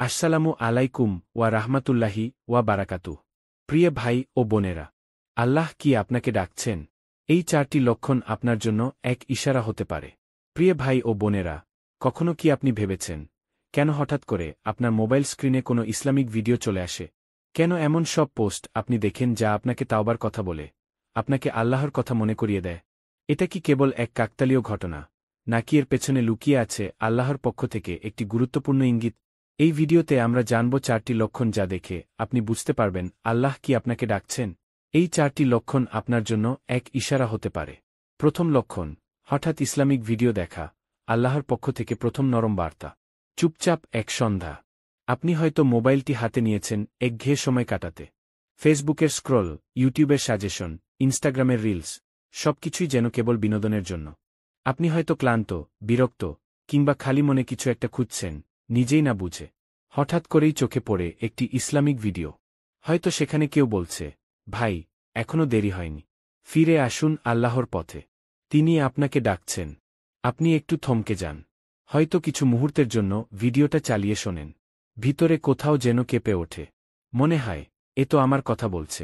আসসালামু আলাইকুম ওয়া রাহমাতুল্লাহি ওয়া বারাকাতুহ। প্রিয় ভাই ও বোনেরা, আল্লাহ কি আপনাকে ডাকছেন? এই 4টি লক্ষণ আপনার জন্য এক ইশারা হতে পারে। প্রিয় ভাই ও বোনেরা, কখনো কি আপনি ভেবেছেন, কেন হঠাৎ করে আপনার মোবাইল স্ক্রিনে কোনো ইসলামিক ভিডিও চলে আসে? কেন এমন সব পোস্ট আপনি দেখেন যা আপনাকে তাওবার কথা বলে, আপনাকে আল্লাহর কথা মনে করিয়ে দেয়? এটা কি কেবল এক কাকতালীয় ঘটনা, নাকি এর পেছনে লুকিয়ে আছে আল্লাহর পক্ষ থেকে একটি গুরুত্বপূর্ণ ইঙ্গিত? এই ভিডিওতে আমরা জানব 4টি লক্ষণ যা দেখে আপনি বুঝতে পারবেন আল্লাহ কি আপনাকে ডাকছেন। এই 4টি লক্ষণ আপনার জন্য এক ইশারা হতে পারে। প্রথম লক্ষণ, হঠাৎ ইসলামিক ভিডিও দেখা, আল্লাহর পক্ষ থেকে প্রথম নরম বার্তা। চুপচাপ এক সন্ধ্যা। আপনি হয়তো মোবাইলটি হাতে নিয়েছেন একঘেয়ে সময় কাটাতে। ফেসবুকের স্ক্রল, ইউটিউবের সাজেশন, ইনস্টাগ্রামের রিলস, সবকিছুই যেন কেবল বিনোদনের জন্য। আপনি হয়তো ক্লান্ত, বিরক্ত, কিংবা খালি মনে কিছু একটা খুঁজছেন, নিজেই না বুঝে। হঠাৎ করেই চোখে পড়ে একটি ইসলামিক ভিডিও। হয়তো সেখানে কেউ বলছে, ভাই, এখনো দেরি হয়নি, ফিরে আসুন আল্লাহর পথে, তিনি আপনাকে ডাকছেন। আপনি একটু থমকে যান। হয়তো কিছু মুহূর্তের জন্য ভিডিওটা চালিয়ে শোনেন। ভিতরে কোথাও যেন কেঁপে ওঠে। মনে হয়, এ তো আমার কথা বলছে।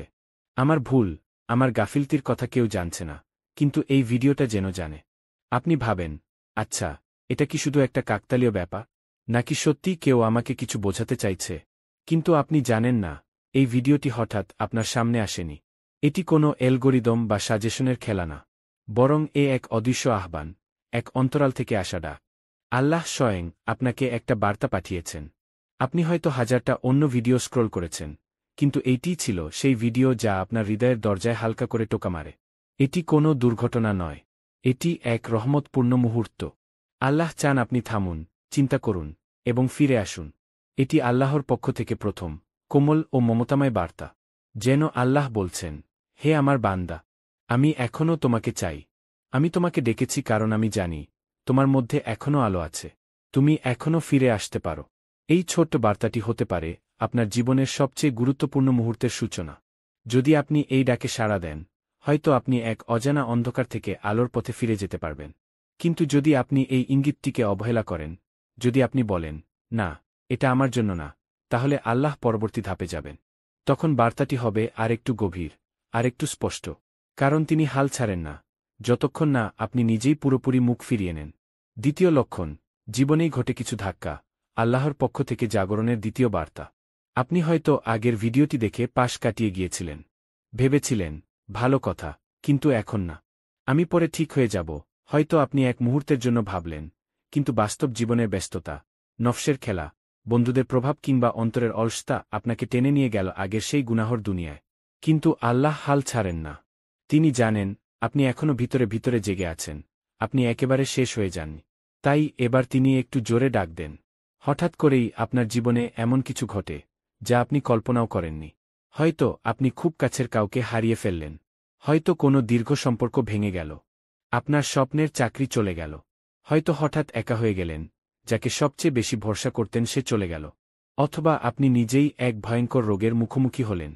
আমার ভুল, আমার গাফিলতির কথা কেউ জানছে না, কিন্তু এই ভিডিওটা যেন জানে। আপনি ভাবেন, আচ্ছা, এটা কি শুধু একটা কাকতালীয় ব্যাপার, নাকি সত্যিই কেউ আমাকে কিছু বোঝাতে চাইছে? কিন্তু আপনি জানেন না, এই ভিডিওটি হঠাৎ আপনার সামনে আসেনি। এটি কোনো অ্যালগরিদম বা সাজেশনের খেলা না, বরং এক অদৃশ্য আহ্বান, এক অন্তরাল থেকে আসা ডাক। আল্লাহ স্বয়ং আপনাকে একটা বার্তা পাঠিয়েছেন। আপনি হয়তো হাজারটা অন্য ভিডিও স্ক্রল করেছেন, কিন্তু এইটিই ছিল সেই ভিডিও যা আপনার হৃদয়ের দরজায় হালকা করে টোকা মারে। এটি কোনো দুর্ঘটনা নয়, এটি এক রহমতপূর্ণ মুহূর্ত। আল্লাহ চান আপনি থামুন, চিন্তা করুন, এবং ফিরে আসুন। এটি আল্লাহর পক্ষ থেকে প্রথম, কোমল ও মমতাময় বার্তা। যেন আল্লাহ বলছেন, হে আমার বান্দা, আমি এখনও তোমাকে চাই। আমি তোমাকে ডেকেছি কারণ আমি জানি, তোমার মধ্যে এখনও আলো আছে। তুমি এখনও ফিরে আসতে পারো। এই ছোট্ট বার্তাটি হতে পারে আপনার জীবনের সবচেয়ে গুরুত্বপূর্ণ মুহূর্তের সূচনা। যদি আপনি এই ডাকে সাড়া দেন, হয়তো আপনি এক অজানা অন্ধকার থেকে আলোর পথে ফিরে যেতে পারবেন। কিন্তু যদি আপনি এই ইঙ্গিতটিকে অবহেলা করেন, যদি আপনি বলেন, না, এটা আমার জন্য না, তাহলে আল্লাহ পরবর্তী ধাপে যাবেন। তখন বার্তাটি হবে আরেকটু গভীর, আরেকটু স্পষ্ট। কারণ তিনি হাল ছাড়েন না, যতক্ষণ না আপনি নিজেই পুরোপুরি মুখ ফিরিয়ে নেন। দ্বিতীয় লক্ষণ, জীবনেই ঘটে কিছু ধাক্কা, আল্লাহর পক্ষ থেকে জাগরণের দ্বিতীয় বার্তা। আপনি হয়তো আগের ভিডিওটি দেখে পাশ কাটিয়ে গিয়েছিলেন। ভেবেছিলেন, ভালো কথা, কিন্তু এখন না, আমি পরে ঠিক হয়ে যাব। হয়তো আপনি এক মুহূর্তের জন্য ভাবলেন, কিন্তু বাস্তব জীবনের ব্যস্ততা, নফসের খেলা, বন্ধুদের প্রভাব কিংবা অন্তরের অলসতা আপনাকে টেনে নিয়ে গেল আগের সেই গুনাহর দুনিয়ায়। কিন্তু আল্লাহ হাল ছাড়েন না। তিনি জানেন, আপনি এখনও ভিতরে ভিতরে জেগে আছেন, আপনি একেবারে শেষ হয়ে যাননি। তাই এবার তিনি একটু জোরে ডাক দেন। হঠাৎ করেই আপনার জীবনে এমন কিছু ঘটে, যা আপনি কল্পনাও করেননি। হয়তো আপনি খুব কাছের কাউকে হারিয়ে ফেললেন। হয়তো কোনো দীর্ঘ সম্পর্ক ভেঙে গেল। আপনার স্বপ্নের চাকরি চলে গেল। হয়তো হঠাৎ একা হয়ে গেলেন, যাকে সবচেয়ে বেশি ভরসা করতেন সে চলে গেল। অথবা আপনি নিজেই এক ভয়ঙ্কর রোগের মুখোমুখি হলেন।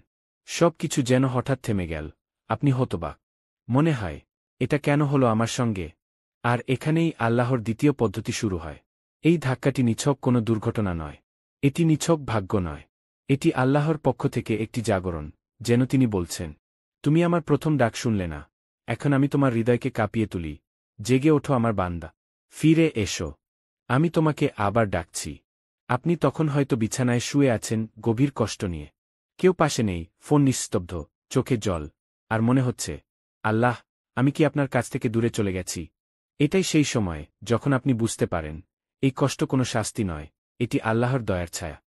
সব কিছু যেন হঠাৎ থেমে গেল। আপনি হতবাক। মনে হয়, এটা কেন হলো আমার সঙ্গে? আর এখানেই আল্লাহর দ্বিতীয় পদ্ধতি শুরু হয়। এই ধাক্কাটি নিছক কোনো দুর্ঘটনা নয়। এটি নিছক ভাগ্য নয়। এটি আল্লাহর পক্ষ থেকে একটি জাগরণ, যেন তিনি বলছেন, তুমি আমার প্রথম ডাক শুনলে না, এখন আমি তোমার হৃদয়কে কাঁপিয়ে তুলি। জেগে ওঠো আমার বান্দা, ফিরে এসো, আমি তোমাকে আবার ডাকছি। আপনি তখন হয়তো বিছানায় শুয়ে আছেন গভীর কষ্ট নিয়ে। কেউ পাশে নেই, ফোন নিস্তব্ধ, চোখে জল, আর মনে হচ্ছে, আল্লাহ, আমি কি আপনার কাছ থেকে দূরে চলে গেছি? এটাই সেই সময় যখন আপনি বুঝতে পারেন, এই কষ্ট কোনো শাস্তি নয়, এটি আল্লাহর দয়ার ছায়া।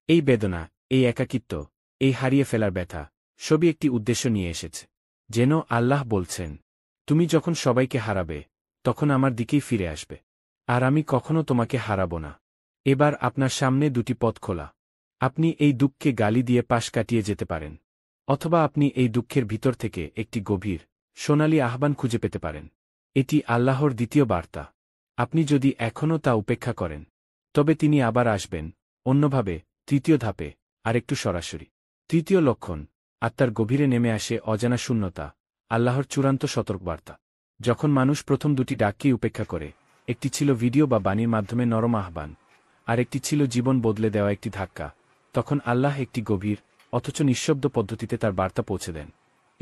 এই বেদনা, এই একাকিত্ব, এই হারিয়ে ফেলার ব্যথা, সবই একটি উদ্দেশ্য নিয়ে এসেছে। যেন আল্লাহ বলছেন, তুমি যখন সবাইকে হারাবে, তখন আমার দিকেই ফিরে আসবে। আর আমি কখনো তোমাকে হারাব না। এবার আপনার সামনে দুটি পথ খোলা। আপনি এই দুঃখকে গালি দিয়ে পাশ কাটিয়ে যেতে পারেন। অথবা আপনি এই দুঃখের ভিতর থেকে একটি গভীর, সোনালী আহ্বান খুঁজে পেতে পারেন। এটি আল্লাহর দ্বিতীয় বার্তা। আপনি যদি এখনও তা উপেক্ষা করেন, তবে তিনি আবার আসবেন, অন্যভাবে, তৃতীয় ধাপে, আরেকটু সরাসরি। তৃতীয় লক্ষণ, আত্মার গভীরে নেমে আসে অজানা শূন্যতা, আল্লাহর চূড়ান্ত সতর্কবার্তা। যখন মানুষ প্রথম দুটি ডাককেই উপেক্ষা করে, একটি ছিল ভিডিও বা বাণীর মাধ্যমে নরম আহ্বান, আর একটি ছিল জীবন বদলে দেওয়া একটি ধাক্কা। তখন আল্লাহ একটি গভীর অথচ নিঃশব্দ পদ্ধতিতে তার বার্তা পৌঁছে দেন।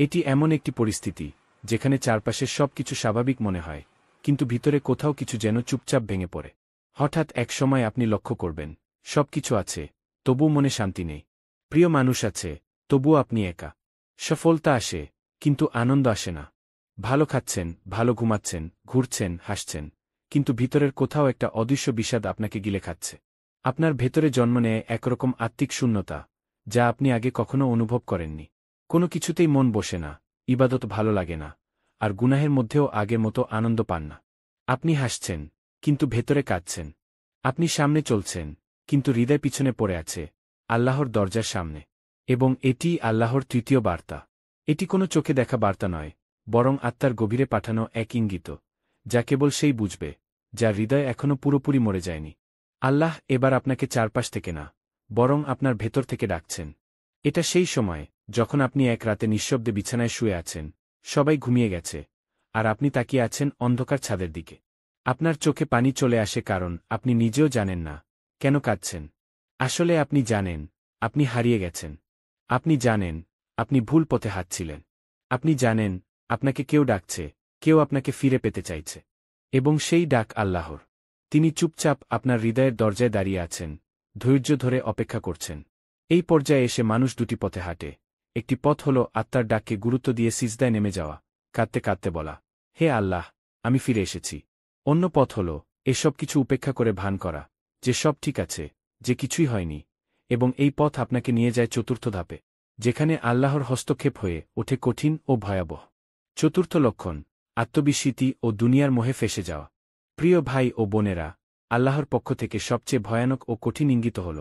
এটি এমন একটি পরিস্থিতি যেখানে চারপাশের সব কিছু স্বাভাবিক মনে হয়, কিন্তু ভিতরে কোথাও কিছু যেন চুপচাপ ভেঙে পড়ে। হঠাৎ এক সময় আপনি লক্ষ্য করবেন, সব কিছু আছে, তবুও মনে শান্তি নেই। প্রিয় মানুষ আছে, তবুও আপনি একা। সফলতা আসে, কিন্তু আনন্দ আসে না। ভালো খাচ্ছেন, ভালো ঘুমাচ্ছেন, ঘুরছেন, হাসছেন, কিন্তু ভিতরের কোথাও একটা অদৃশ্য বিষাদ আপনাকে গিলে খাচ্ছে। আপনার ভেতরে জন্ম নেয় একরকম আত্মিক শূন্যতা, যা আপনি আগে কখনো অনুভব করেননি। কোনো কিছুতেই মন বসে না, ইবাদত ভালো লাগে না, আর গুনাহের মধ্যেও আগের মতো আনন্দ পান না। আপনি হাসছেন, কিন্তু ভেতরে কাঁদছেন। আপনি সামনে চলছেন, কিন্তু হৃদয় পিছনে পড়ে আছে, আল্লাহর দরজার সামনে। এবং এটি আল্লাহর তৃতীয় বার্তা। এটি কোনো চোখে দেখা বার্তা নয়, বরং আত্মার গভীরে পাঠানো এক ইঙ্গিত, যা কেবল সেই বুঝবে, যার হৃদয় এখনও পুরোপুরি মরে যায়নি। আল্লাহ এবার আপনাকে চারপাশ থেকে না, বরং আপনার ভেতর থেকে ডাকছেন। এটা সেই সময় যখন আপনি এক রাতে নিঃশব্দে বিছানায় শুয়ে আছেন, সবাই ঘুমিয়ে গেছে, আর আপনি তাকিয়ে আছেন অন্ধকার ছাদের দিকে। আপনার চোখে পানি চলে আসে কারণ আপনি নিজেও জানেন না কেন কাঁদছেন। আসলে আপনি জানেন, আপনি হারিয়ে গেছেন। আপনি জানেন, আপনি ভুল পথে হাঁটছিলেন। আপনি জানেন, আপনাকে কেউ ডাকছে, কেউ আপনাকে ফিরে পেতে চাইছে। এবং সেই ডাক আল্লাহর। তিনি চুপচাপ আপনার হৃদয়ের দরজায় দাঁড়িয়ে আছেন, ধৈর্য ধরে অপেক্ষা করছেন। এই পর্যায়ে এসে মানুষ দুটি পথে হাঁটে। একটি পথ হল আত্মার ডাককে গুরুত্ব দিয়ে সিজদায় নেমে যাওয়া, কাঁদতে কাঁদতে বলা, হে আল্লাহ, আমি ফিরে এসেছি। অন্য পথ হল এসব কিছু উপেক্ষা করে ভান করা, যে সব ঠিক আছে, যে কিছুই হয়নি। এবং এই পথ আপনাকে নিয়ে যায় চতুর্থ ধাপে, যেখানে আল্লাহর হস্তক্ষেপ হয়ে ওঠে কঠিন ও ভয়াবহ। চতুর্থ লক্ষণ, আত্মবিস্মৃতি ও দুনিয়ার মোহে ফেসে যাওয়া। প্রিয় ভাই ও বোনেরা, আল্লাহর পক্ষ থেকে সবচেয়ে ভয়ানক ও কঠিন ইঙ্গিত হল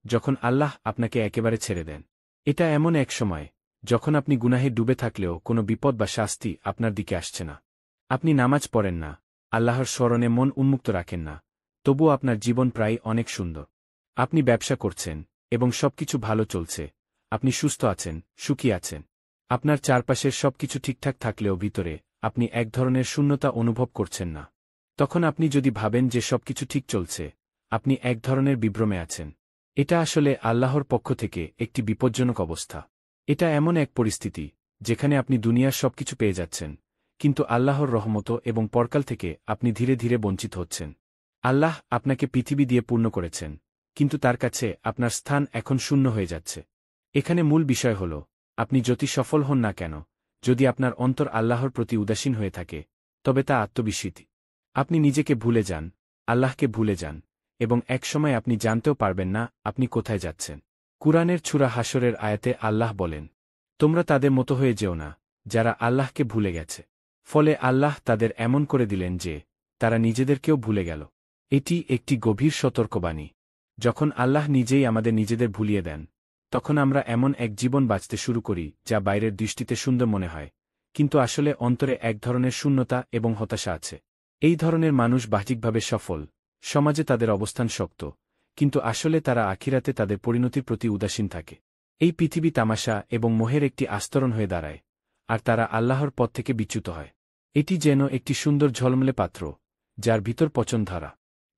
যখন আল্লাহ আপনাকে একেবারে ছেড়ে দেন। এটা এমন এক সময় যখন আপনি গুনাহে ডুবে থাকলেও কোনো বিপদ বা শাস্তি আপনার দিকে আসছে না। আপনি নামাজ পড়েন না, আল্লাহর স্মরণে মন উন্মুক্ত রাখেন না, তবুও আপনার জীবন প্রায় অনেক সুন্দর। আপনি ব্যবসা করছেন, এবং সবকিছু ভালো চলছে। আপনি সুস্থ আছেন, সুখী আছেন। আপনার চারপাশের সবকিছু ঠিকঠাক থাকলেও ভিতরে আপনি এক ধরনের শূন্যতা অনুভব করছেন না। তখন আপনি যদি ভাবেন যে সবকিছু ঠিক চলছে, আপনি এক ধরনের বিভ্রমে আছেন। এটা আসলে আল্লাহর পক্ষ থেকে একটি বিপজ্জনক অবস্থা। এটা এমন এক পরিস্থিতি যেখানে আপনি দুনিয়ার সবকিছু পেয়ে যাচ্ছেন, কিন্তু আল্লাহর রহমত এবং পরকাল থেকে আপনি ধীরে ধীরে বঞ্চিত হচ্ছেন। আল্লাহ আপনাকে পৃথিবী দিয়ে পূর্ণ করেছেন, কিন্তু তার কাছে আপনার স্থান এখন শূন্য হয়ে যাচ্ছে। এখানে মূল বিষয় হল, আপনি যত সফল হন না কেন, যদি আপনার অন্তর আল্লাহর প্রতি উদাসীন হয়ে থাকে, তবে তা আত্মবিস্মৃতি। আপনি নিজেকে ভুলে যান, আল্লাহকে ভুলে যান, এবং একসময় আপনি জানতেও পারবেন না আপনি কোথায় যাচ্ছেন। কুরআনের সূরা হাশরের আয়াতে আল্লাহ বলেন, তোমরা তাদের মতো হয়ে যেও না, যারা আল্লাহকে ভুলে গেছে। ফলে আল্লাহ তাদের এমন করে দিলেন যে তারা নিজেদেরকেও ভুলে গেল। এটি একটি গভীর সতর্কবাণী। যখন আল্লাহ নিজেই আমাদের নিজেদের ভুলিয়ে দেন, তখন আমরা এমন এক জীবন বাঁচতে শুরু করি যা বাইরের দৃষ্টিতে সুন্দর মনে হয়, কিন্তু আসলে অন্তরে এক ধরনের শূন্যতা এবং হতাশা আছে। এই ধরনের মানুষ বাহ্যিকভাবে সফল, সমাজে তাদের অবস্থান শক্ত, কিন্তু আসলে তারা আখিরাতে তাদের পরিণতির প্রতি উদাসীন থাকে। এই পৃথিবী তামাশা এবং মোহের একটি আস্তরণ হয়ে দাঁড়ায়, আর তারা আল্লাহর পথ থেকে বিচ্যুত হয়। এটি যেন একটি সুন্দর ঝলমলে পাত্র, যার ভিতর পচন ধরা।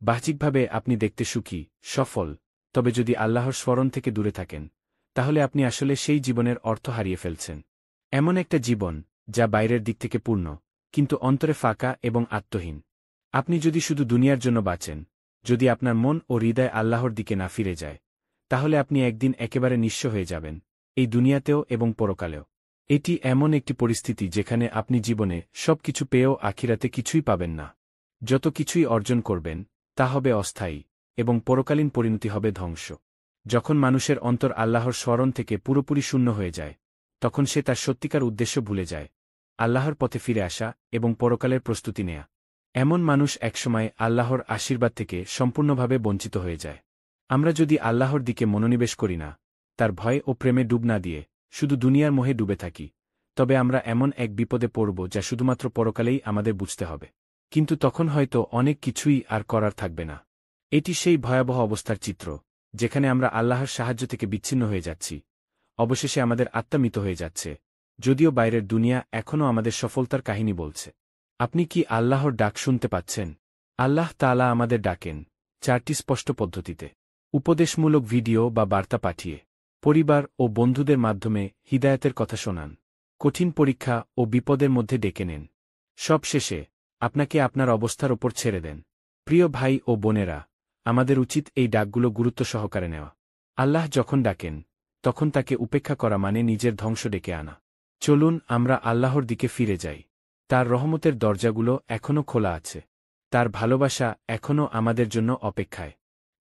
বাহ্যিকভাবে আপনি দেখতে সুখী, সফল, তবে যদি আল্লাহর স্মরণ থেকে দূরে থাকেন, তাহলে আপনি আসলে সেই জীবনের অর্থ হারিয়ে ফেলছেন। এমন একটা জীবন যা বাইরের দিক থেকে পূর্ণ, কিন্তু অন্তরে ফাঁকা এবং আত্মহীন। আপনি যদি শুধু দুনিয়ার জন্য বাঁচেন, যদি আপনার মন ও হৃদয় আল্লাহর দিকে না ফিরে যায়, তাহলে আপনি একদিন একেবারে নিঃস্ব হয়ে যাবেন, এই দুনিয়াতেও এবং পরকালেও। এটি এমন একটি পরিস্থিতি যেখানে আপনি জীবনে সবকিছু পেয়েও আখিরাতে কিছুই পাবেন না। যত কিছুই অর্জন করবেন, তা হবে অস্থায়ী, এবং পরকালীন পরিণতি হবে ধ্বংস। যখন মানুষের অন্তর আল্লাহর স্মরণ থেকে পুরোপুরি শূন্য হয়ে যায়, তখন সে তার সত্যিকার উদ্দেশ্য ভুলে যায়, আল্লাহর পথে ফিরে আসা এবং পরকালের প্রস্তুতি নেয়া। এমন মানুষ একসময় আল্লাহর আশীর্বাদ থেকে সম্পূর্ণভাবে বঞ্চিত হয়ে যায়। আমরা যদি আল্লাহর দিকে মনোনিবেশ করি না, তার ভয় ও প্রেমে ডুব না দিয়ে শুধু দুনিয়ার মোহে ডুবে থাকি, তবে আমরা এমন এক বিপদে পড়ব যা শুধুমাত্র পরকালেই আমাদের বুঝতে হবে। কিন্তু তখন হয়তো অনেক কিছুই আর করার থাকবে না। এটি সেই ভয়াবহ অবস্থার চিত্র, যেখানে আমরা আল্লাহর সাহায্য থেকে বিচ্ছিন্ন হয়ে যাচ্ছি। অবশেষে আমাদের আত্মা মৃত হয়ে যাচ্ছে, যদিও বাইরের দুনিয়া এখনও আমাদের সফলতার কাহিনী বলছে। আপনি কি আল্লাহর ডাক শুনতে পাচ্ছেন? আল্লাহ তাআলা আমাদের ডাকেন, 4টি স্পষ্ট পদ্ধতিতে উপদেশমূলক ভিডিও বা বার্তা পাঠিয়ে পরিবার ও বন্ধুদের মাধ্যমে হিদায়াতের কথা শোনান। কঠিন পরীক্ষা ও বিপদের মধ্যে ডেকে নেন। সব শেষে আপনাকে আপনার অবস্থার ওপর ছেড়ে দেন। প্রিয় ভাই ও বোনেরা, আমাদের উচিত এই ডাকগুলো গুরুত্ব সহকারে নেওয়া। আল্লাহ যখন ডাকেন তখন তাকে উপেক্ষা করা মানে নিজের ধ্বংস ডেকে আনা। চলুন আমরা আল্লাহর দিকে ফিরে যাই। তার রহমতের দরজাগুলো এখনও খোলা আছে। তার ভালোবাসা এখনও আমাদের জন্য অপেক্ষায়।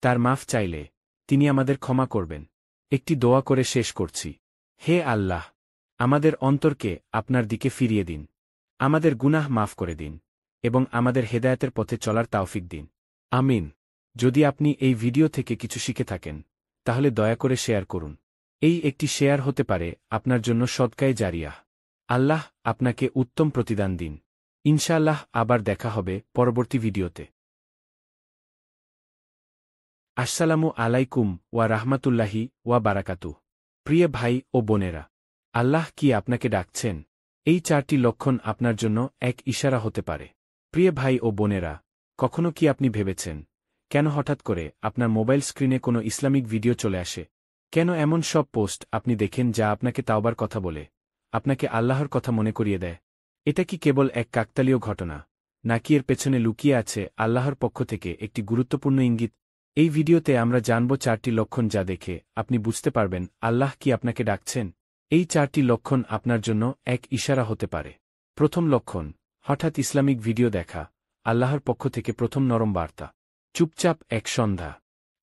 তার মাফ চাইলে তিনি আমাদের ক্ষমা করবেন। একটি দোয়া করে শেষ করছি। হে আল্লাহ, আমাদের অন্তরকে আপনার দিকে ফিরিয়ে দিন। আমাদের গুনাহ মাফ করে দিন এবং আমাদের হেদায়েতের পথে চলার তাওফিক দিন। আমিন। যদি আপনি এই ভিডিও থেকে কিছু শিখে থাকেন তাহলে দয়া করে শেয়ার করুন। এই একটি শেয়ার হতে পারে আপনার জন্য সদকায়ে জারিয়াহ। আল্লাহ আপনাকে উত্তম প্রতিদান দিন। ইনশাআল্লাহ আবার দেখা হবে পরবর্তী ভিডিওতে। আসসালামু আলাইকুম ওয়া রাহমাতুল্লাহি ওয়া বারাকাতুহ। প্রিয় ভাই ও বোনেরা, আল্লাহ কি আপনাকে ডাকছেন? এই 4টি লক্ষণ আপনার জন্য এক ইশারা হতে পারে। প্রিয় ভাই ও বোনেরা, কখনো কি আপনি ভেবেছেন কেন হঠাৎ করে আপনার মোবাইল স্ক্রিনে কোনো ইসলামিক ভিডিও চলে আসে? কেন এমন সব পোস্ট আপনি দেখেন যা আপনাকে তাওবার কথা বলে, আপনাকে আল্লাহর কথা মনে করিয়ে দেয়? এটা কি কেবল এক কাকতালীয় ঘটনা, নাকি এর পেছনে লুকিয়ে আছে আল্লাহর পক্ষ থেকে একটি গুরুত্বপূর্ণ ইঙ্গিত? এই ভিডিওতে আমরা জানব 4টি লক্ষণ যা দেখে আপনি বুঝতে পারবেন আল্লাহ কি আপনাকে ডাকছেন। এই 4টি লক্ষণ আপনার জন্য এক ইশারা হতে পারে। প্রথম লক্ষণ, হঠাৎ ইসলামিক ভিডিও দেখা, আল্লাহর পক্ষ থেকে প্রথম নরম বার্তা। চুপচাপ এক সন্ধ্যা।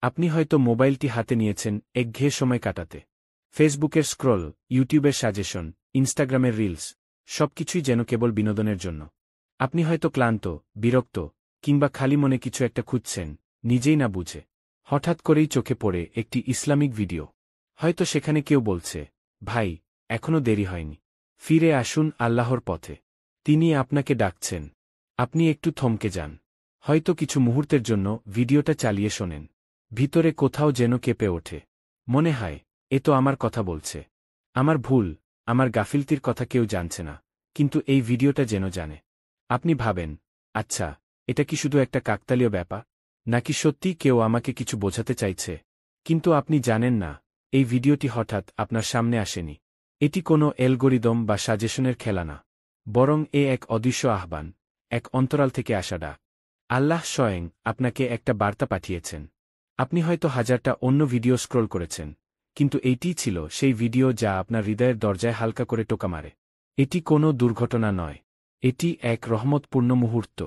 আপনি হয়তো মোবাইলটি হাতে নিয়েছেন একঘেয়ে সময় কাটাতে। ফেসবুকের স্ক্রল, ইউটিউবের সাজেশন, ইনস্টাগ্রামের রিলস, সবকিছুই যেন কেবল বিনোদনের জন্য। আপনি হয়তো ক্লান্ত, বিরক্ত কিংবা খালি মনে কিছু একটা খুঁজছেন, নিজেই না বুঝে। হঠাৎ করেই চোখে পড়ে একটি ইসলামিক ভিডিও। হয়তো সেখানে কেউ বলছে, ভাই, এখনো দেরি হয়নি, ফিরে আসুন আল্লাহর পথে, তিনি আপনাকে ডাকছেন। আপনি একটু থমকে যান। হয়তো কিছু মুহূর্তের জন্য ভিডিওটা চালিয়ে শোনেন। ভিতরে কোথাও যেন কেঁপে ওঠে। মনে হয়, এ তো আমার কথা বলছে। আমার ভুল, আমার গাফিলতির কথা কেউ জানছে না, কিন্তু এই ভিডিওটা যেন জানে। আপনি ভাবেন, আচ্ছা, এটা কি শুধু একটা কাকতালীয় ব্যাপার, নাকি সত্যি কেউ আমাকে কিছু বোঝাতে চাইছে? কিন্তু আপনি জানেন না, এই ভিডিওটি হঠাৎ আপনার সামনে আসেনি। এটি কোনো অ্যালগরিদম বা সাজেশনের খেলা না, বরং এক অদৃশ্য আহ্বান, এক অন্তরাল থেকে আসা ডাক। আল্লাহ স্বয়ং আপনাকে একটা বার্তা পাঠিয়েছেন। আপনি হয়তো হাজারটা অন্য ভিডিও স্ক্রল করেছেন, কিন্তু এইটিই ছিল সেই ভিডিও যা আপনার হৃদয়ের দরজায় হালকা করে টোকা মারে। এটি কোনো দুর্ঘটনা নয়, এটি এক রহমতপূর্ণ মুহূর্ত।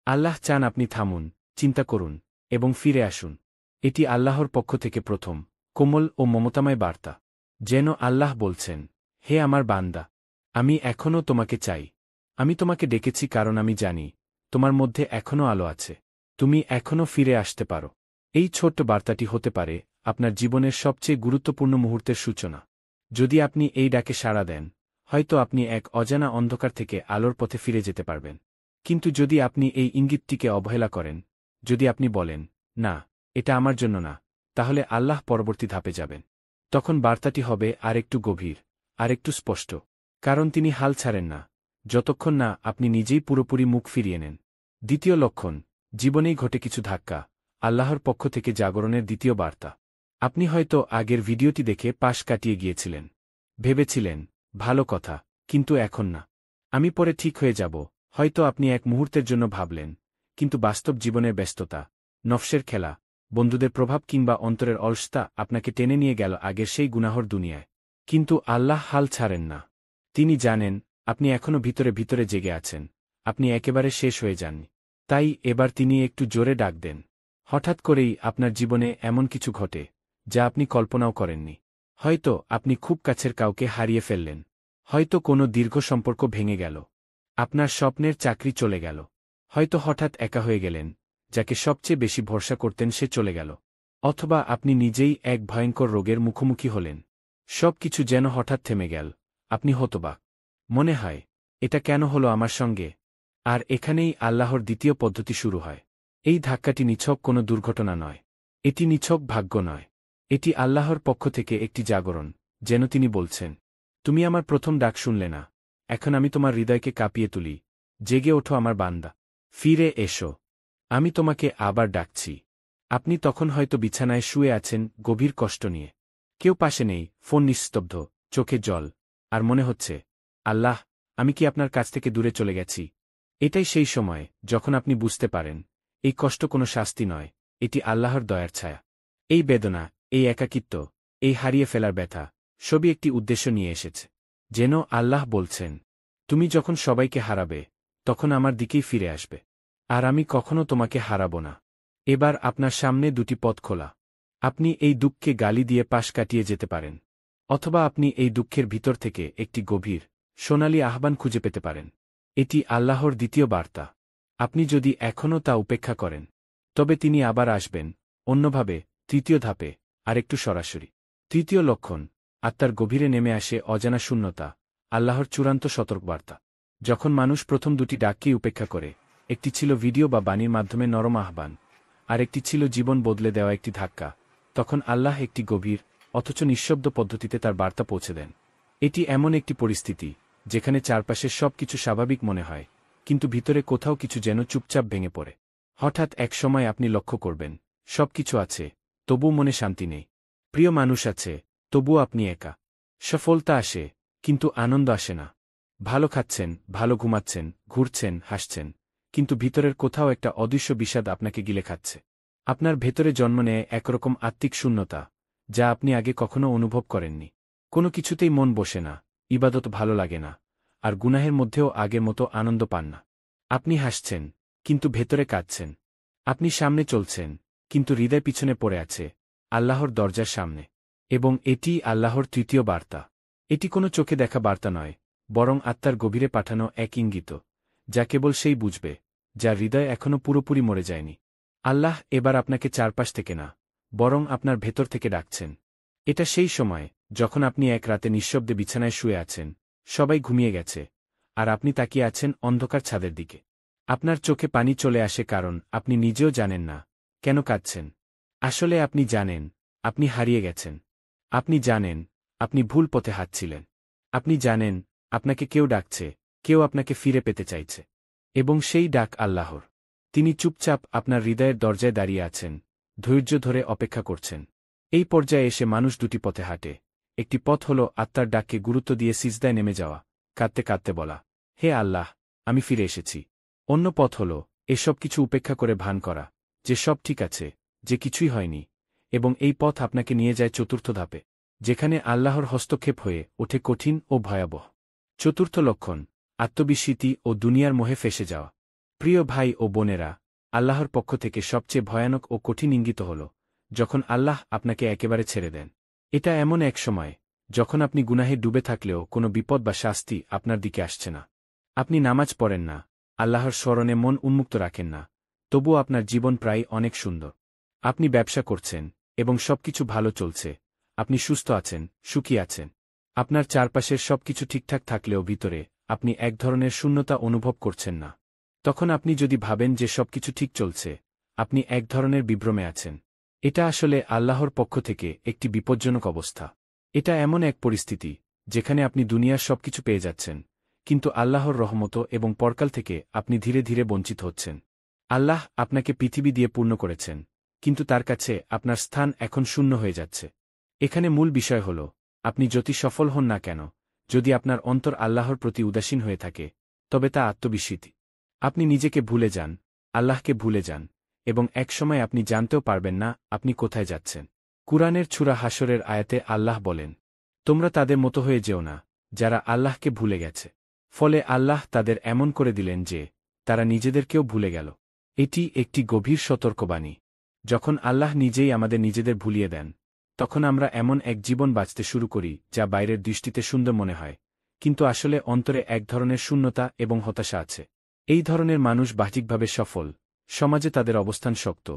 আল্লাহ চান আপনি থামুন, চিন্তা করুন এবং ফিরে আসুন। এটি আল্লাহর পক্ষ থেকে প্রথম, কোমল ও মমতাময় বার্তা। যেন আল্লাহ বলছেন, হে আমার বান্দা, আমি এখনও তোমাকে চাই। আমি তোমাকে ডেকেছি কারণ আমি জানি তোমার মধ্যে এখনও আলো আছে। তুমি এখনও ফিরে আসতে পারো। এই ছোট্ট বার্তাটি হতে পারে আপনার জীবনের সবচেয়ে গুরুত্বপূর্ণ মুহূর্তের সূচনা। যদি আপনি এই ডাকে সাড়া দেন, হয়তো আপনি এক অজানা অন্ধকার থেকে আলোর পথে ফিরে যেতে পারবেন। কিন্তু যদি আপনি এই ইঙ্গিতটিকে অবহেলা করেন, যদি আপনি বলেন, না, এটা আমার জন্য না, তাহলে আল্লাহ পরবর্তী ধাপে যাবেন। তখন বার্তাটি হবে আরেকটু গভীর, আরেকটু স্পষ্ট। কারণ তিনি হাল ছাড়েন না, যতক্ষণ না আপনি নিজেই পুরোপুরি মুখ ফিরিয়ে নেন। দ্বিতীয় লক্ষণ, জীবনেই ঘটে কিছু ধাক্কা, আল্লাহর পক্ষ থেকে জাগরণের দ্বিতীয় বার্তা। আপনি হয়তো আগের ভিডিওটি দেখে পাশ কাটিয়ে গিয়েছিলেন। ভেবেছিলেন, ভালো কথা, কিন্তু এখন না, আমি পরে ঠিক হয়ে যাব। হয়তো আপনি এক মুহূর্তের জন্য ভাবলেন, কিন্তু বাস্তব জীবনের ব্যস্ততা, নফসের খেলা, বন্ধুদের প্রভাব কিংবা অন্তরের অলসতা আপনাকে টেনে নিয়ে গেল আগের সেই গুনাহর দুনিয়ায়। কিন্তু আল্লাহ হাল ছাড়েন না। তিনি জানেন আপনি এখনও ভিতরে ভিতরে জেগে আছেন, আপনি একেবারে শেষ হয়ে যাননি। তাই এবার তিনি একটু জোরে ডাক দেন। হঠাৎ করেই আপনার জীবনে এমন কিছু ঘটে যা আপনি কল্পনাও করেননি। হয়তো আপনি খুব কাছের কাউকে হারিয়ে ফেললেন। হয়তো কোনো দীর্ঘ সম্পর্ক ভেঙে গেল। আপনার স্বপ্নের চাকরি চলে গেল। হয়তো হঠাৎ একা হয়ে গেলেন, যাকে সবচেয়ে বেশি ভরসা করতেন সে চলে গেল। অথবা আপনি নিজেই এক ভয়ঙ্কর রোগের মুখোমুখি হলেন। সব কিছু যেন হঠাৎ থেমে গেল। আপনি হতবাক। মনে হয়, এটা কেন হলো আমার সঙ্গে? আর এখানেই আল্লাহর দ্বিতীয় পদ্ধতি শুরু হয়। এই ধাক্কাটি নিছক কোনো দুর্ঘটনা নয়। এটি নিছক ভাগ্য নয়। এটি আল্লাহর পক্ষ থেকে একটি জাগরণ, যেন তিনি বলছেন, তুমি আমার প্রথম ডাক শুনলে না, এখন আমি তোমার হৃদয়কে কাঁপিয়ে তুলি। জেগে ওঠো আমার বান্দা, ফিরে এসো। আমি তোমাকে আবার ডাকছি। আপনি তখন হয়তো বিছানায় শুয়ে আছেন গভীর কষ্ট নিয়ে। কেউ পাশে নেই, ফোন নিস্তব্ধ, চোখে জল, আর মনে হচ্ছে, আল্লাহ, আমি কি আপনার কাছ থেকে দূরে চলে গেছি? এটাই সেই সময় যখন আপনি বুঝতে পারেন, এই কষ্ট কোনো শাস্তি নয়, এটি আল্লাহর দয়ার ছায়া। এই বেদনা, এই একাকিত্ব, এই হারিয়ে ফেলার ব্যথা, সবই একটি উদ্দেশ্য নিয়ে এসেছে। যেন আল্লাহ বলছেন, তুমি যখন সবাইকে হারাবে, তখন আমার দিকেই ফিরে আসবে। আর আমি কখনো তোমাকে হারাব না। এবার আপনার সামনে দুটি পথ খোলা। আপনি এই দুঃখকে গালি দিয়ে পাশ কাটিয়ে যেতে পারেন। অথবা আপনি এই দুঃখের ভিতর থেকে একটি গভীর, সোনালী আহ্বান খুঁজে পেতে পারেন। এটি আল্লাহর দ্বিতীয় বার্তা। আপনি যদি এখনও তা উপেক্ষা করেন, তবে তিনি আবার আসবেন, অন্যভাবে, তৃতীয় ধাপে, আরেকটু সরাসরি। তৃতীয় লক্ষণ, আত্মার গভীরে নেমে আসে অজানা শূন্যতা, আল্লাহর চূড়ান্ত সতর্কবার্তা। যখন মানুষ প্রথম দুটি ডাককেই উপেক্ষা করে, একটি ছিল ভিডিও বা বাণীর মাধ্যমে নরম আহ্বান, আর একটি ছিল জীবন বদলে দেওয়া একটি ধাক্কা, তখন আল্লাহ একটি গভীর, অথচ নিঃশব্দ পদ্ধতিতে তার বার্তা পৌঁছে দেন। এটি এমন একটি পরিস্থিতি, যেখানে চারপাশের সব কিছু স্বাভাবিক মনে হয়, কিন্তু ভিতরে কোথাও কিছু যেন চুপচাপ ভেঙে পড়ে। হঠাৎ এক সময় আপনি লক্ষ্য করবেন, সব কিছু আছে, তবু মনে শান্তি নেই। প্রিয় মানুষ আছে, তবুও আপনি একা। সফলতা আসে, কিন্তু আনন্দ আসে না। ভালো খাচ্ছেন, ভালো ঘুমাচ্ছেন, ঘুরছেন, হাসছেন, কিন্তু ভিতরের কোথাও একটা অদৃশ্য বিষাদ আপনাকে গিলে খাচ্ছে। আপনার ভেতরে জন্ম নেয় একরকম আত্মিক শূন্যতা, যা আপনি আগে কখনো অনুভব করেননি। কোনো কিছুতেই মন বসে না, ইবাদত ভালো লাগে না, আর গুনাহের মধ্যেও আগের মতো আনন্দ পান না। আপনি হাসছেন, কিন্তু ভেতরে কাঁদছেন। আপনি সামনে চলছেন, কিন্তু হৃদয় পিছনে পড়ে আছে, আল্লাহর দরজার সামনে। এবং এটি আল্লাহর তৃতীয় বার্তা। এটি কোনো চোখে দেখা বার্তা নয়, বরং আত্মার গভীরে পাঠানো এক ইঙ্গিত, যা কেবল সেই বুঝবে, যার হৃদয় এখনও পুরোপুরি মরে যায়নি। আল্লাহ এবার আপনাকে চারপাশ থেকে না, বরং আপনার ভেতর থেকে ডাকছেন। এটা সেই সময়, যখন আপনি এক রাতে নিঃশব্দে বিছানায় শুয়ে আছেন, সবাই ঘুমিয়ে গেছে, আর আপনি তাকিয়ে আছেন অন্ধকার ছাদের দিকে। আপনার চোখে পানি চলে আসে কারণ আপনি নিজেও জানেন না, কেন কাঁদছেন। আসলে আপনি জানেন, আপনি হারিয়ে গেছেন। আপনি জানেন, আপনি ভুল পথে হাঁটছিলেন। আপনি জানেন, আপনাকে কেউ ডাকছে, কেউ আপনাকে ফিরে পেতে চাইছে। এবং সেই ডাক আল্লাহর। তিনি চুপচাপ আপনার হৃদয়ের দরজায় দাঁড়িয়ে আছেন, ধৈর্য ধরে অপেক্ষা করছেন। এই পর্যায়ে এসে মানুষ দুটি পথে হাঁটে। একটি পথ হল আত্মার ডাককে গুরুত্ব দিয়ে সিজদায় নেমে যাওয়া, কাঁদতে কাঁদতে বলা, হে আল্লাহ, আমি ফিরে এসেছি। অন্য পথ হল এসব কিছু উপেক্ষা করে ভান করা, যে সব ঠিক আছে, যে কিছুই হয়নি। এবং এই পথ আপনাকে নিয়ে যায় চতুর্থ ধাপে, যেখানে আল্লাহর হস্তক্ষেপ হয়ে ওঠে কঠিন ও ভয়াবহ। চতুর্থ লক্ষণ, আত্মবিস্মৃতি ও দুনিয়ার মোহে ফেসে যাওয়া। প্রিয় ভাই ও বোনেরা, আল্লাহর পক্ষ থেকে সবচেয়ে ভয়ানক ও কঠিন ইঙ্গিত হল, যখন আল্লাহ আপনাকে একেবারে ছেড়ে দেন। এটা এমন এক সময়, যখন আপনি গুনাহে ডুবে থাকলেও কোনো বিপদ বা শাস্তি আপনার দিকে আসছে না। আপনি নামাজ পড়েন না, আল্লাহর স্মরণে মন উন্মুক্ত রাখেন না, তবুও আপনার জীবন প্রায় অনেক সুন্দর। আপনি ব্যবসা করছেন, এবং সবকিছু ভালো চলছে, আপনি সুস্থ আছেন, সুখী আছেন। আপনার চারপাশের সবকিছু ঠিকঠাক থাকলেও ভিতরে, আপনি এক ধরনের শূন্যতা অনুভব করছেন না। তখন আপনি যদি ভাবেন যে সবকিছু ঠিক চলছে, আপনি এক ধরনের বিভ্রমে আছেন। এটা আসলে আল্লাহর পক্ষ থেকে একটি বিপজ্জনক অবস্থা। এটা এমন এক পরিস্থিতি, যেখানে আপনি দুনিয়ার সবকিছু পেয়ে যাচ্ছেন, কিন্তু আল্লাহর রহমত এবং পরকাল থেকে আপনি ধীরে ধীরে বঞ্চিত হচ্ছেন। আল্লাহ আপনাকে পৃথিবী দিয়ে পূর্ণ করেছেন, কিন্তু তার কাছে আপনার স্থান এখন শূন্য হয়ে যাচ্ছে। এখানে মূল বিষয় হল, আপনি যতই সফল হন না কেন, যদি আপনার অন্তর আল্লাহর প্রতি উদাসীন হয়ে থাকে, তবে তা আত্মবিস্মৃতি। আপনি নিজেকে ভুলে যান, আল্লাহকে ভুলে যান, এবং একসময় আপনি জানতেও পারবেন না আপনি কোথায় যাচ্ছেন। কুরআনের সূরা হাশরের আয়াতে আল্লাহ বলেন, তোমরা তাদের মতো হয়ে যেও না, যারা আল্লাহকে ভুলে গেছে। ফলে আল্লাহ তাদের এমন করে দিলেন যে, তারা নিজেদেরকেও ভুলে গেল। এটি একটি গভীর সতর্কবাণী। যখন আল্লাহ নিজেই আমাদের নিজেদের ভুলিয়ে দেন, তখন আমরা এমন এক জীবন বাঁচতে শুরু করি যা বাইরের দৃষ্টিতে সুন্দর মনে হয়, কিন্তু আসলে অন্তরে এক ধরনের শূন্যতা এবং হতাশা আছে। এই ধরনের মানুষ বাহ্যিকভাবে সফল, সমাজে তাদের অবস্থান শক্ত,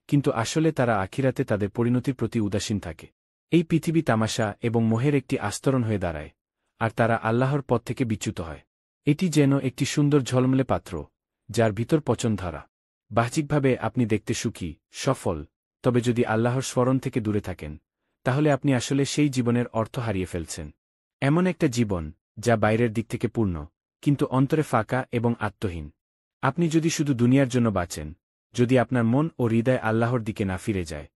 কিন্তু আসলে তারা আখিরাতে তাদের পরিণতির প্রতি উদাসীন থাকে। এই পৃথিবী তামাশা এবং মোহের একটি আস্তরণ হয়ে দাঁড়ায়, আর তারা আল্লাহর পথ থেকে বিচ্যুত হয়। এটি যেন একটি সুন্দর ঝলমলে পাত্র, যার ভিতর পচন ধরা। বাহ্যিকভাবে আপনি দেখতে সুখী, সফল, তবে যদি আল্লাহর স্মরণ থেকে দূরে থাকেন, তাহলে আপনি আসলে সেই জীবনের অর্থ হারিয়ে ফেলছেন। এমন একটা জীবন, যা বাইরের দিক থেকে পূর্ণ, কিন্তু অন্তরে ফাঁকা এবং আত্মহীন। আপনি যদি শুধু দুনিয়ার জন্য বাঁচেন, যদি আপনার মন ও হৃদয় আল্লাহর দিকে না ফিরে যায়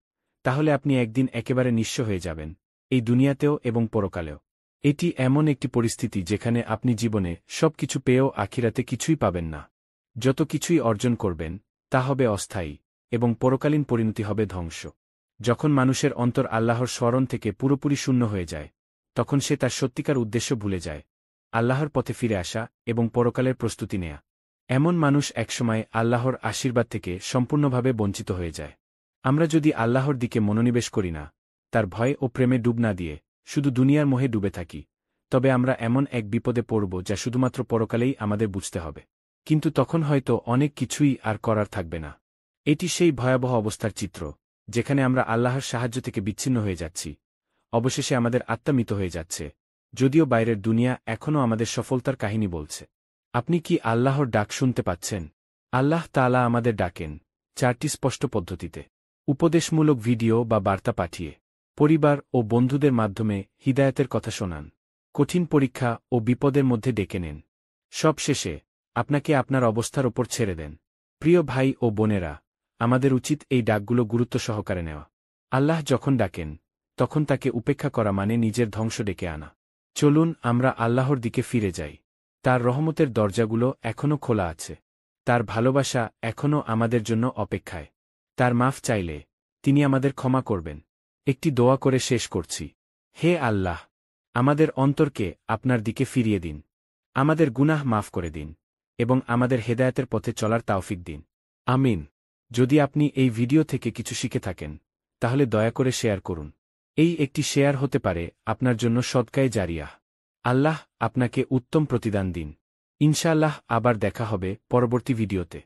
তাহলে আপনি একদিন একেবারে নিঃস্ব হয়ে যাবেন, এই দুনিয়াতেও এবং পরকালেও। এটি এমন একটি পরিস্থিতি যেখানে আপনি জীবনে সবকিছু পেয়েও আখিরাতে কিছুই পাবেন না। যত কিছুই অর্জন করবেন তা হবে অস্থায়ী এবং পরকালীন পরিণতি হবে ধ্বংস। যখন মানুষের অন্তর আল্লাহর স্মরণ থেকে পুরোপুরি শূন্য হয়ে যায় তখন সে তার সত্যিকার উদ্দেশ্য ভুলে যায়, আল্লাহর পথে ফিরে আসা এবং পরকালের প্রস্তুতি নেয়া। এমন মানুষ একসময় আল্লাহর আশীর্বাদ থেকে সম্পূর্ণভাবে বঞ্চিত হয়ে যায়। আমরা যদি আল্লাহর দিকে মনোনিবেশ করি না, তার ভয় ও প্রেমে ডুব না দিয়ে শুধু দুনিয়ার মোহে ডুবে থাকি, তবে আমরা এমন এক বিপদে পড়ব যা শুধুমাত্র পরকালেই আমাদের বুঝতে হবে। কিন্তু তখন হয়তো অনেক কিছুই আর করার থাকবে না। এটি সেই ভয়াবহ অবস্থার চিত্র যেখানে আমরা আল্লাহর সাহায্য থেকে বিচ্ছিন্ন হয়ে যাচ্ছি, অবশেষে আমাদের আত্মা মৃত হয়ে যাচ্ছে, যদিও বাইরের দুনিয়া এখনও আমাদের সফলতার কাহিনী বলছে। আপনি কি আল্লাহর ডাক শুনতে পাচ্ছেন? আল্লাহ তাআলা আমাদের ডাকেন 4টি স্পষ্ট পদ্ধতিতে: উপদেশমূলক ভিডিও বা বার্তা পাঠিয়ে, পরিবার ও বন্ধুদের মাধ্যমে হিদায়াতের কথা শোনান, কঠিন পরীক্ষা ও বিপদের মধ্যে ডেকে নেন, সব শেষে আপনাকে আপনার অবস্থার ওপর ছেড়ে দেন। প্রিয় ভাই ও বোনেরা, আমাদের উচিত এই ডাকগুলো গুরুত্ব সহকারে নেওয়া। আল্লাহ যখন ডাকেন তখন তাকে উপেক্ষা করা মানে নিজের ধ্বংস ডেকে আনা। চলুন আমরা আল্লাহর দিকে ফিরে যাই। তার রহমতের দরজাগুলো এখনও খোলা আছে, তার ভালোবাসা এখনও আমাদের জন্য অপেক্ষায়। তার মাফ চাইলে তিনি আমাদের ক্ষমা করবেন। একটি দোয়া করে শেষ করছি। হে আল্লাহ, আমাদের অন্তরকে আপনার দিকে ফিরিয়ে দিন, আমাদের গুনাহ মাফ করে দিন এবং আমাদের হেদায়েতের পথে চলার তাওফিক দিন। আমিন। যদি আপনি এই ভিডিও থেকে কিছু শিখে থাকেন তাহলে দয়া করে শেয়ার করুন। এই একটি শেয়ার হতে পারে আপনার জন্য সদকায়ে জারিয়াহ। আল্লাহ আপনাকে উত্তম প্রতিদান দিন। ইনশাআল্লাহ আবার দেখা হবে পরবর্তী ভিডিওতে।